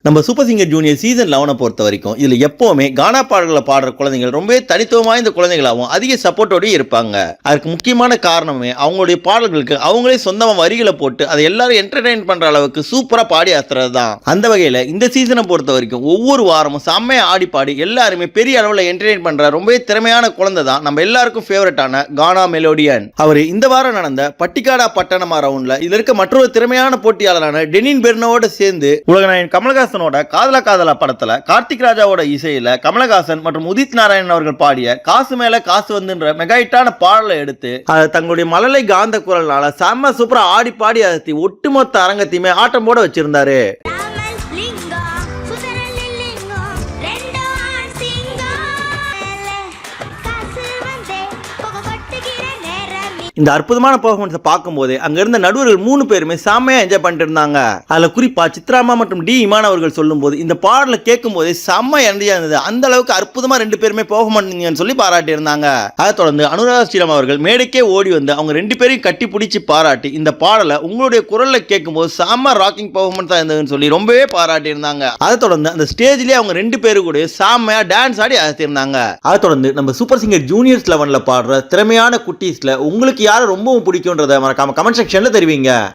நம்ம super singer junior season 11 பொறுத்த வரைக்கும் இதுல எப்பவுமே கானா பாடல்களை பாடுற குழந்தைகள் ரொம்பவே தனித்துவம் வாய்ந்த குழந்தைகளாகவும் அதிக சப்போர்ட்டோடய இருப்பாங்க. அதுக்கு முக்கியமான காரணமே அவங்களுடைய பாடல்களுக்கு அவங்களே சொந்தமா வரிகளை போட்டு அதை எல்லாரும் என்டர்டெயின் பண்ற அளவுக்கு சூப்பரா பாடி அத்துறது தான். அந்த வகையில இந்த சீசனை பொறுத்த வரைக்கும் ஒவ்வொரு வாரமும் செம்மையா ஆடி பாடி எல்லாருமே பெரிய அளவில் என்டர்டெயின் பண்ற ரொம்பவே திறமையான குழந்தை தான் நம்ம எல்லாருக்கும் ஃபேவரட்டான கானா மெலோடியன். அவர் இந்த வாரம் நடந்த பட்டிக்காடா பட்டணமா ரவுண்ட்ல இதுல இருக்க மற்றொரு திறமையான போட்டியாளரான டெனின் பெர்னோட சேர்ந்து உலகநாயகன் கமலஹாசன் காதலா காதலா படத்துல கார்த்திக் ராஜாவோட இசையில கமலஹாசன் மற்றும் உதித் நாராயணன் அவர்கள் பாடிய காசு மேல காசு வந்துன்ற மெகாஹிட்டான பாடலை எடுத்து அதை தங்களுடைய மழலை காந்த குரல்னால செம்ம சூப்பரா ஆடி பாடி அசத்தி ஒட்டுமொத்த அரங்கத்தையுமே ஆட்டம் போட வச்சிருந்தாரு. இந்த அற்புதமான பெர்ஃபார்மன்ஸை பார்க்கும்போது அங்க இருந்த நடுவர்கள் 3 பேருமே செம்மையா என்ஜாய் பண்ணிட்டு இருந்தாங்க. அதுல குறிப்பா சித்ராமா மற்றும் டி இமான் அவர்கள் சொல்லும் போது இந்த பாடலை கேட்கும் போதே செம்ம எனர்ஜியா இருந்தது. அந்த அளவுக்கு அற்புதமா 2 பேருமே பெர்ஃபார்ம் பண்ணீங்கன்னு சொல்லி பாராட்டி இருந்தாங்க. அதை தொடர்ந்து அனுராதா ஸ்ரீராம் அவர்கள் மேடைக்கே ஓடி வந்து அவங்க 2 பேரையும் கட்டி பிடிச்சி பாராட்டி இந்த பாடலை உங்களுடைய குரல்ல கேட்கும் போது செம்ம ராக்கிங் பெர்ஃபார்மன்ஸா இருந்ததுன்னு சொல்லி ரொம்பவே பாராட்டி இருந்தாங்க. அதை தொடர்ந்து அந்த ஸ்டேஜ்லயே அவங்க 2 பேரும் கூட செம்மையா டான்ஸ் ஆடி அசத்திருந்தாங்க. அதை தொடர்ந்து நம்ம சூப்பர் சிங்கர் ஜூனியர்ஸ் 11ல பாடுற திறமையான குட்டீஸ்ல உங்களுக்கு யாரை ரொம்பவும் பிடிக்கும்ன்றதை மறக்காம கமெண்ட் செக்ஷன்ல தெரிவிங்க.